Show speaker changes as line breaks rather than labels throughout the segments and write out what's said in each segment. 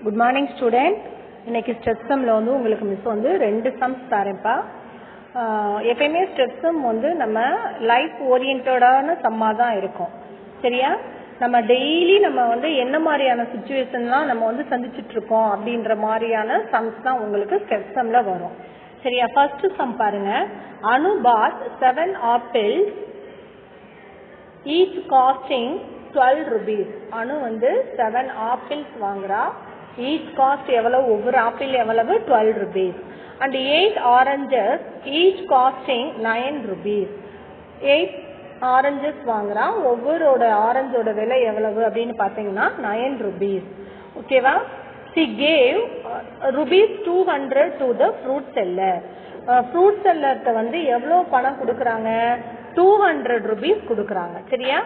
Good morning student. இன்னைக்கு step சம்மில் வந்து உங்களுக்கு மிஸ் வந்து 2 சம்ஸ் தரேன்ப்பா. எப்பயுமே ஸ்டெப் சம் வந்து நம்ம லைஃப் ஓரியன்டான சம்மாக தான் இருக்கும். சரியா? நம்ம டெய்லி நம்ம வந்து என்ன மாதிரியான சுச்சுவேஷன்லாம் நம்ம வந்து சந்திச்சுட்ருக்கோம் அப்படின்ற மாதிரியான சம்ஸ் தான் உங்களுக்கு ஸ்டெப் சம்மில் வரும். சரியா? ஃபர்ஸ்ட் சம் பாருங்க. அனு பாத் 7 ஆப்பிள்ஸ் ஈச் காஸ்டிங் 12 rupees. அனு வந்து 7 ஆப்பிள்ஸ் வாங்குறா. ஈச் காஸ்ட் எவ்வளவு? ஒவ்வொரு ஆப்பிள் எவ்வளவு? 12 rupees. And 8 oranges each costing 9 rupees. 8 oranges வாங்குறா. ஒவ்வொருட ஆரஞ்சோட விலை எவ்வளவு அப்படின்னு பார்த்தீங்கன்னா 9 rupees. ஓகேவா? She gave rupees 200 to the fruit seller. Fruit செல்லர்கிட்ட வந்து எவ்வளோ பணம் கொடுக்குறாங்க? 200 rupees கொடுக்குறாங்க. சரியா?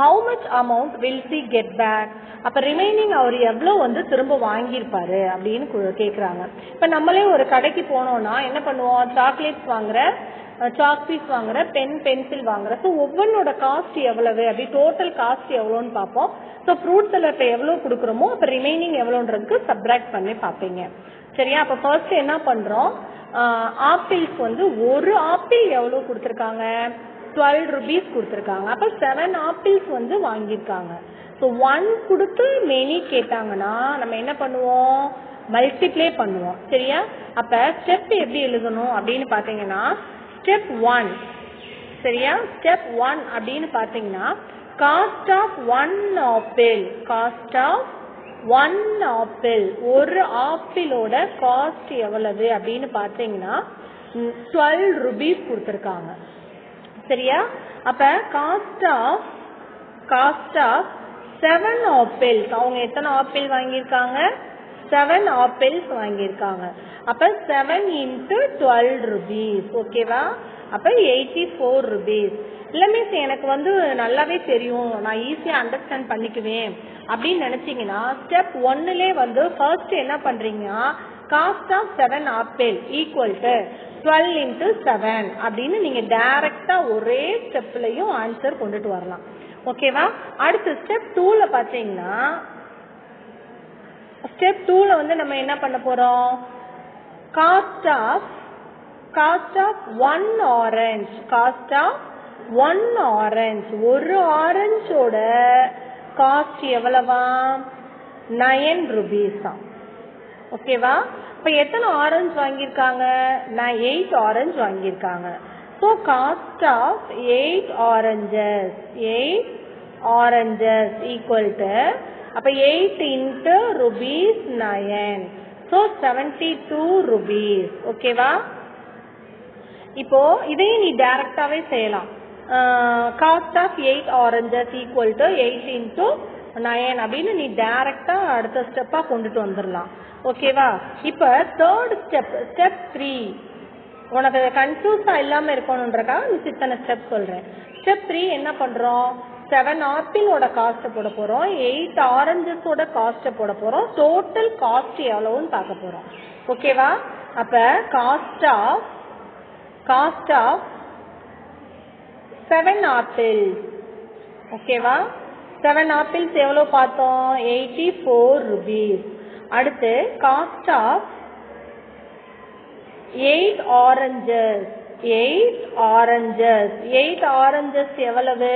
How much amount will she get back? அப்போ ரிமைனிங் அவர் எவ்வளோ வந்து திரும்ப வாங்கியிருப்பாரு அப்படின்னு கேட்குறாங்க. இப்போ நம்மளே ஒரு கடைக்கு போனோம்னா என்ன பண்ணுவோம்? சாக்லேட்ஸ் வாங்குற, சாக் பீஸ் வாங்குற, பென்சில் வாங்குற. ஸோ ஒவ்வொன்றோட காஸ்ட் எவ்வளவு அப்படி டோட்டல் காஸ்ட் எவ்வளோன்னு பார்ப்போம். ஸோ ஃப்ரூட் செல்லர்கிட்ட எவ்வளோ கொடுக்குறோமோ அப்போ ரிமைனிங் எவ்வளோன்றதுக்கு சப்ராக்ட் பண்ணி பார்ப்பீங்க. சரியா? அப்போ ஃபர்ஸ்ட் என்ன பண்ணுறோம்? ஆப்பிள்ஸ் வந்து ஒரு ஆப்பிள் எவ்வளோ கொடுத்துருக்காங்க? 12 rupees கொடுத்துருக்காங்க. அப்போ 7 ஆப்பிள்ஸ் வந்து வாங்கியிருக்காங்க. ஸோ 1 கொடுத்து மெனி கேட்டாங்கன்னா நம்ம என்ன பண்ணுவோம்? மல்டிப்ளை பண்ணுவோம். சரியா? அப்போ ஸ்டெப் எப்படி எழுதணும் அப்படின்னு பார்த்தீங்கன்னா ஸ்டெப் 1. சரியா? ஸ்டெப் 1 அப்படின்னு பார்த்தீங்கன்னா cost of 1 apple. Cost of 1 apple, ஒரு ஆப்பிளோட காஸ்ட் எவ்வளவு அப்படின்னு பார்த்தீங்கன்னா 12 rupees கொடுத்துருக்காங்க. சரியா? அப்ப காஸ்ட் ஆஃப் 7 ஆப்பிள்ஸ், அவங்க எத்தனை ஆப்பிள் வாங்கியிருக்காங்க? 7 ஆப்பிள்ஸ் வாங்கியிருக்காங்க. அப்ப 7 into 12 rupees. ஓகேவா? அப்ப 84 rupees. இல்லை மிஸ் எனக்கு வந்து நல்லாவே தெரியும், நான் ஈஸியாக அண்டர்ஸ்டாண்ட் பண்ணிக்குவேன் அப்படின்னு நினைச்சீங்கன்னா ஸ்டெப் 1லே வந்து ஃபர்ஸ்ட் என்ன பண்றீங்கன்னா cost of 7 apple equal to 12 into 7 அப்படின்னு நீங்க டைரக்டா ஒரே ஸ்டெப்லயும் ஆன்சர் கொண்டுட்டு வரலாம். ஓகேவா? அடுத்து ஸ்டெப் 2ல பாத்தீங்கன்னா ஸ்டெப் 2ல வந்து நம்ம என்ன பண்ண போறோம்? Cost of 1 orange. Cost of 1 orange, ஒரு ஆரஞ்சோட காஸ்ட் எவ்வளவா? 9 rupees தான். ஓகேவா? இப்போ எத்தனை ஆரஞ்சு வாங்கியிருக்காங்க? 8 ஆரஞ்சு வாங்கியிருக்காங்க. So cost of 8 oranges equal to அப்போ 8 into rupees 9. So 72 rupees. ஓகேவா? இப்போ இதையும் நீ டைரக்டாவே செய்யலாம். Cost of 8 oranges equal to 8 into 9 அப்படின்னு நீ டைரக்டா அடுத்த ஸ்டெப்பா கொண்டுட்டு வந்துடலாம். ஓகேவா? இப்ப தேர்ட் ஸ்டெப் 3 உனக்கு கன்ஃபியூஸா இல்லாம இருக்கணும்ன்றக்காக நீ இத்தனை ஸ்டெப் சொல்றேன். ஸ்டெப் 3 என்ன பண்றோம்? 7 ஆப்பிளோட காஸ்ட் போட போறோம், 8 ஆரஞ்சஸோட காஸ்ட் போட போறோம், டோட்டல் காஸ்ட் எவ்வளவுன்னு பார்க்க போறோம். ஓகேவா? அப்ப காஸ்ட் ஆஃப் 7 ஆப்பிள்ஸ். ஓகேவா? 7 ஆப்பிள்ஸ் எவ்வளவு பார்த்தோம்? 84 rupees. அடுத்து காஸ்ட் ஆஃப் 8 ஆரஞ்சஸ். 8 ஆரஞ்சஸ் எவ்வளவு?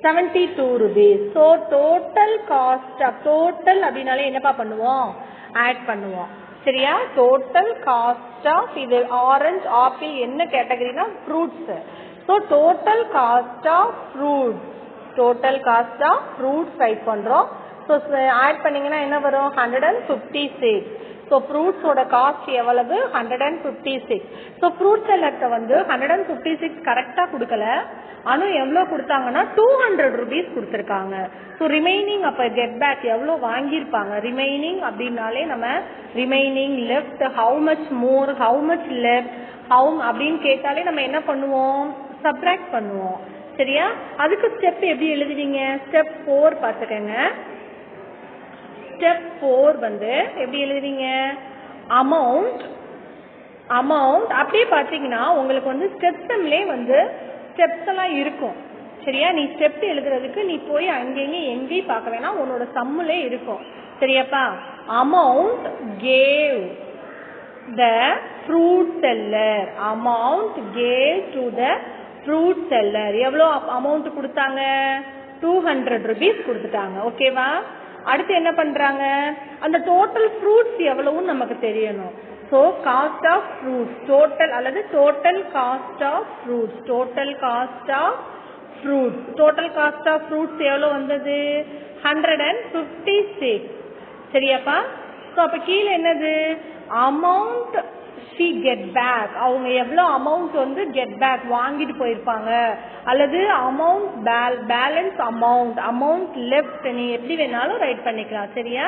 72 rupees. So total cost total அப்படின்னாலே என்னப்பா பண்ணுவோம்? ஆட் பண்ணுவோம். சரியா? டோட்டல் காஸ்ட் ஆஃப் இது ஆரஞ்சு ஆப்பிள் என்ன கேட்டகரினா fruits. So total cost of fruits write பண்றோம். ஸோ ஆட் பண்ணீங்கன்னா என்ன வரும்? 156. ஸோ ஃப்ரூட்ஸோட காஸ்ட் எவ்வளவு? 156. ஸோ ஃப்ரூட் செல்லர்கிட்ட வந்து 156 கரெக்டாக கொடுக்கல. ஆனால் எவ்வளோ கொடுத்தாங்கன்னா 200 rupees கொடுத்துருக்காங்க. ஸோ ரிமைனிங் அப்போ கெட் பேக் எவ்வளோ வாங்கியிருப்பாங்க? ரிமைனிங் அப்படின்னாலே நம்ம remaining left, how much more, how much left, அப்படின்னு கேட்டாலே நம்ம என்ன பண்ணுவோம்? சப்ராக்ட் பண்ணுவோம். சரியா? அதுக்கு ஸ்டெப் எப்படி எழுதுவீங்க? ஸ்டெப் 4 பார்த்துக்கங்க. ஸ்டெப் 4 வந்து எப்படி எழுதுவீங்க? அமௌண்ட் அப்படியே பார்த்தீங்கன்னா உங்களுக்கு வந்து ஸ்டெப்ஸ்லே வந்து ஸ்டெப்ஸ் எல்லாம் இருக்கும். சரியா? நீ ஸ்டெப் எழுதுறதுக்கு நீ போய் அங்கேயும் எங்கேயும் பார்க்க வேணாம், உன்னோட சம்முலே இருக்கும். சரியாப்பா? amount gave the fruit seller. amount gave to the fruit seller. எவ்வளோ அமௌண்ட் கொடுத்தாங்க? 200 rupees கொடுத்துட்டாங்க. ஓகேவா? அடுத்து என்ன பண்றாங்க? அந்த டோட்டல் ஃப்ரூட்ஸ் எவ்வளவுன்னு நமக்கு தெரியணும். So cost of fruits total அல்லது total cost of fruits total cost of fruits total cost of fruits எவ்வளோ வந்தது? 156. சரியாப்பா? ஸோ அப்போ கீழே என்னது? Amount she get back. அவங்க எவ்வளோ அமௌண்ட் வந்து get back வாங்கிட்டு போயிருப்பாங்க அல்லது அமௌண்ட் பேலன்ஸ் அமௌண்ட் லெஃப்ட் நீ எப்படி வேணாலும் ரைட் பண்ணிக்கலாம். சரியா?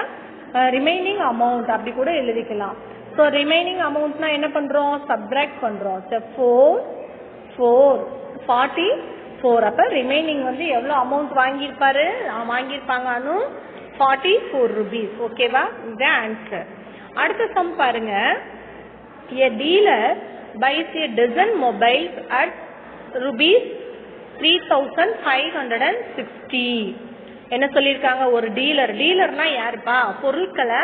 ரிமைனிங் அமௌண்ட் அப்படி கூட எழுதிக்கலாம். ஸோ ரிமைனிங் அமௌண்ட்னா என்ன பண்றோம்? சப்ட்ராக்ட் பண்றோம். 44. அப்ப ரிமைனிங் வந்து எவ்வளோ அமௌண்ட் வாங்கியிருப்பாங்க? 44 rupees. ஓகேவா? இந்த ஆன்சர். அடுத்த சம் பாருங்க. A dealer buys a dozen mobiles at rupees 3560. என்ன சொல்லிருக்காங்க? ஒரு டீலர்னா யாருப்பா? பொருட்களை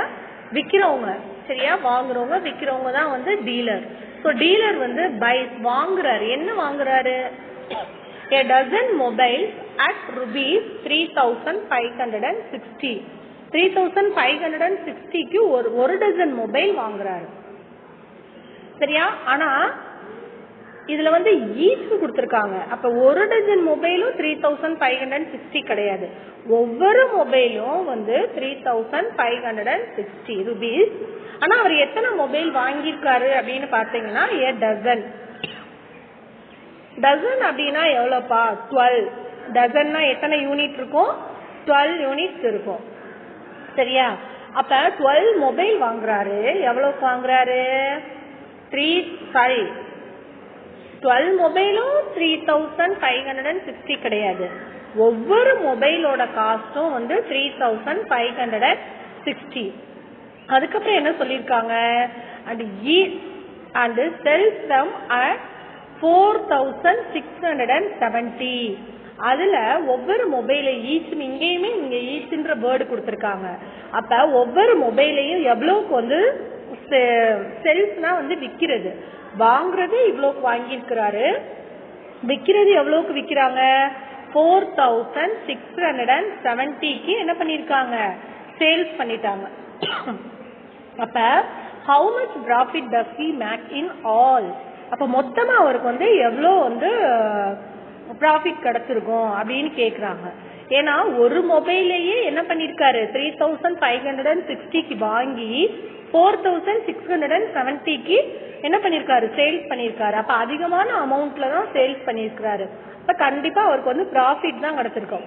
விக்கிறவங்க. சரியா? வாங்குறவங்க விக்கிறவங்க தான் வந்து டீலர். ஸோ டீலர் வந்து பைஸ் வாங்குறாரு. என்ன வாங்குறாரு? A dozen mobiles at rupees 3560. 3560க்கு ஒரு டசன் மொபைல் வாங்குறாரு. சரியா? ஆனா இதுல வந்து ஈச் கொடுத்திருக்காங்க. அப்ப ஒரு டஜன் மொபைலும் 3560 கிடையாது. ஒவ்வொரு மொபைலும் வந்து 3560 rupees. ஆனா அவர் எத்தனை மொபைல் வாங்கியிருக்காரு அப்படின்னு பாத்தீங்கன்னா a dozen. டசன் அப்படின்னா எவ்வளோப்பா? 12. டசன்னா எத்தனை யூனிட் இருக்கும்? 12 யூனிட்ஸ் இருக்கும். சரியா? அப்ப 12 மொபைல் வாங்குறாரு. எவ்வளவுக்கு வாங்குறாரு? 12 மொபைலும் 3560 கிடையாது. ஒவ்வொரு மொபைலோட காஸ்டும் வந்து 3560. அதுக்கப்புறம் என்ன சொல்லிருக்காங்க? and sells them at 4670. அதுல ஒவ்வொரு மொபைல ஈச் இங்கேயுமே இங்க ஈச்ன்ற வேர்டு கொடுத்திருக்காங்க. அப்ப ஒவ்வொரு மொபைலையும் எவ்வளவுக்கு வந்து செல்ஸ்னா வந்து விக்கிறது. வாங்குறது இவ்வளவுக்கு வாங்கியிருக்கிறாரு. விக்கிறது எவ்வளவுக்கு விக்கிறாங்க? 4670க்கு என்ன பண்ணிருக்காங்க? சேல்ஸ் பண்ணிட்டாங்க. அப்ப how much profit does he make in all? அப்ப மொத்தமா அவருக்கு வந்து எவ்வளோ வந்து ப்ராஃபிட் கிடைச்சிருக்கும் அப்படின்னு கேக்குறாங்க. ஏன்னா ஒரு மொபைலையே என்ன பண்ணிருக்காரு? 3560க்கு வாங்கி 4670க்கு என்ன பண்ணிருக்காரு? சேல்ஸ் பண்ணிருக்காரு. அப்ப அதிகமான அமௌண்ட்ல தான் சேல்ஸ் பண்ணிருக்காரு. அப்ப கண்டிப்பா அவருக்கு வந்து ப்ராஃபிட் தான் கிடைச்சிருக்கும்.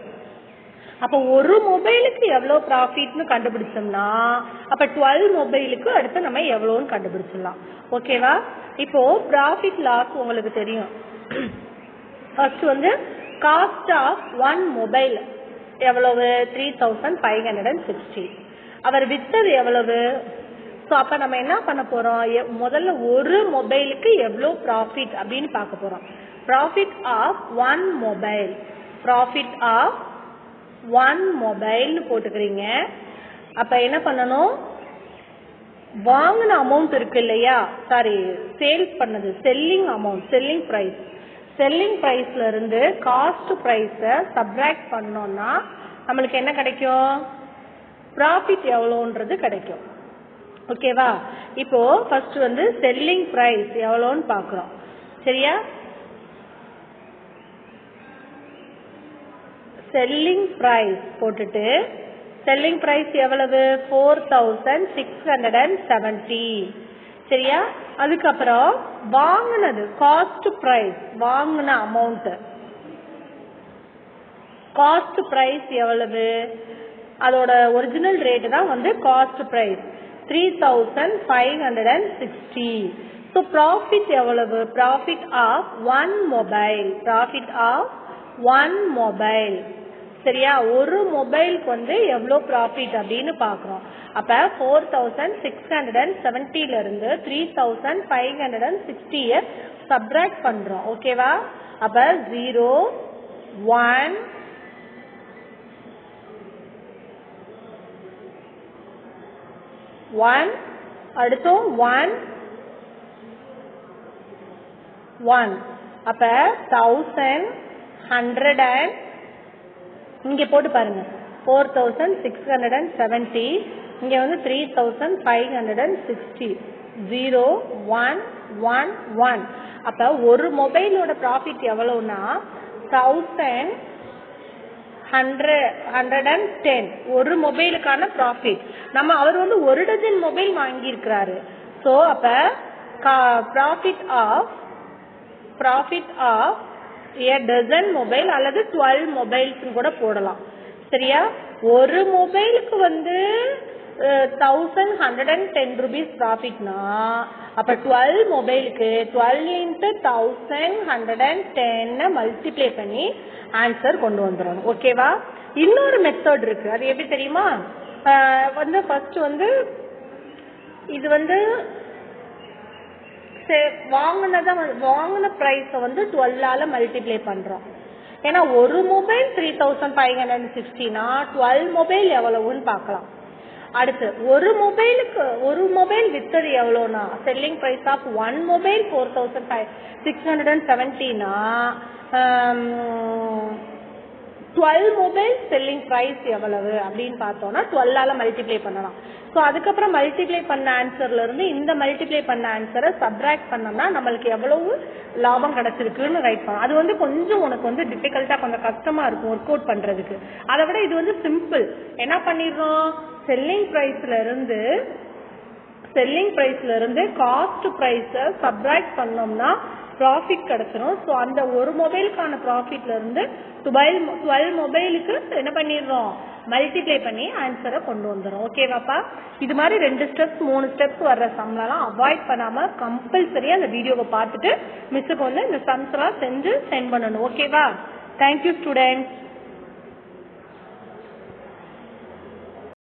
அப்ப ஒரு மொபைலுக்கு எவ்வளவு ப்ராஃபிட்னு கண்டுபிடிச்சோம்னா அப்ப 12 மொபைலுக்கு அடுத்து நம்ம எவ்வளவுன்னு கண்டுபிடிச்சிடலாம். ஓகேவா? இப்போ ப்ராஃபிட் லாஸ் உங்களுக்கு தெரியும். ஃபர்ஸ்ட் வந்து காஸ்ட் ஆஃப் ஒன் மொபைல் எவ்வளவு? 3560. அவர் வித்தது எவ்வளவு? ஸோ அப்ப நம்ம என்ன பண்ண போறோம்? முதல்ல ஒரு மொபைலுக்கு எவ்வளவு ப்ராஃபிட் அப்படின்னு பார்க்க போறோம். Profit of one mobile. Profit of one மொபைல்னு போட்டுக்கிறீங்க. அப்ப என்ன பண்ணணும்? வாங்கின அமௌண்ட் இருக்கு இல்லையா? சாரி, சேல்ஸ் பண்ணது selling amount, selling price. Selling பிரைஸ்ல இருந்து காஸ்ட் பிரைஸ சப்ட்ராக்ட் பண்ணோம்னா நம்மளுக்கு என்ன கிடைக்கும்? ப்ராஃபிட் எவ்வளோன்றது கிடைக்கும். ஓகேவா? இப்போ ஃபர்ஸ்ட் வந்து செல்லிங் பிரைஸ் எவ்வளோன்னு பார்க்குறோம். சரியா? செல்லிங் பிரைஸ் போட்டுட்டு செல்லிங் பிரைஸ் எவ்வளவு? 4670. சரியா? அதுக்கப்புறம் வாங்கினது காஸ்ட் பிரைஸ், வாங்கின அமௌண்ட் காஸ்ட் பிரைஸ் எவ்வளவு? அதோட ஒரிஜினல் ரேட் தான் வந்து காஸ்ட் பிரைஸ் 3560. ஸோ ப்ராஃபிட் எவ்வளவு? Profit of one mobile. Profit of one mobile. சரியா? ஒரு மொபைலுக்கு வந்து எவ்வளோ ப்ராஃபிட் அப்படின்னு பார்க்குறோம். அப்போ 4670ல இருந்து 3560 சப்ட்ராக்ட் பண்ணுறோம். ஓகேவா? அப்போ 0 1 1 அடுத்து 1 1 அப்ப 1100 இங்க போட்டு பாருங்க 4670 இங்க வந்து 3560 0 1 1 1 அப்ப ஒரு மொபைலோட ப்ராஃபிட் எவ்வளவுனா 1110 ஒரு மொபைலுக்கான ப்ராஃபிட். நம்ம அவர் வந்து ஒரு டஜன் மொபைல் வாங்கி இருக்கிறாரு. சோ அப்ப profit of a dozen mobile அல்லது 12 மொபைல்ஸ் கூட போடலாம். சரியா? ஒரு மொபைலுக்கு வந்து 1110 rupees ப்ராஃபிட்னா அப்ப 12 மொபைலுக்கு 12 into 1110 மல்டிப்ளை பண்ணி ஆன்சர் கொண்டு வந்துடும். ஓகேவா? இன்னொரு மெத்தட் இருக்கு. அது எப்படி தெரியுமா? வந்து ஃபர்ஸ்ட் வந்து இது வந்து வாங்கின பிரைஸ வந்து 12ஆல மல்டிப்ளை பண்றோம். ஏன்னா ஒரு மொபைல் 3560னா 12 மொபைல் எவ்வளவுன்னு பார்க்கலாம். அடுத்து ஒரு மொபைல் வித்தது எவ்வளோனா selling price of one mobile 4670னா 12 மொபைல் செல்லிங் பிரைஸ் எவ்வளவு அப்படின்னு பார்த்தோம்னா 12ஆல மல்டிப்ளை பண்ணலாம். ஸோ அதுக்கப்புறம் மல்டிப்ளை பண்ண ஆன்சர்ல இருந்து இந்த மல்டிப்ளை பண்ண ஆன்சரை சப்ராக்ட் பண்ணோம்னா நம்மளுக்கு எவ்வளவு லாபம் கிடைச்சிருக்குன்னு ரைட் பண்ணலாம். அது வந்து கொஞ்சம் உனக்கு வந்து டிஃபிகல்ட்டா கொஞ்சம் கஷ்டமா இருக்கும் ஒர்க் அவுட் பண்றதுக்கு. அதை விட இது வந்து சிம்பிள். என்ன பண்ணிடுறோம்? செல்லிங் பிரைஸ்ல இருந்து காஸ்ட் பிரைஸ சப்ராக்ட் பண்ணோம்னா ப்ராஃபிட் கிடைச்சிரும். ஸோ அந்த ஒரு மொபைலுக்கான ப்ராஃபிட்ல இருந்து 12 மொபைலுக்கு என்ன பண்ணிடுறோம்? மல்டிப்ளை பண்ணி ஆன்சரை கொண்டு வந்துடும். ஓகேவாப்பா? இது மாதிரி 2 ஸ்டெப்ஸ் 3 ஸ்டெப்ஸ் வர்ற சம்லாம் அவாய்ட் பண்ணாம கம்பல்சரியா அந்த வீடியோவை பார்த்துட்டு மிஸ்ஸுக்கு வந்து இந்த சம்ஸ் எல்லாம் செஞ்சு சென்ட் பண்ணணும். ஓகேவா? Thank you students.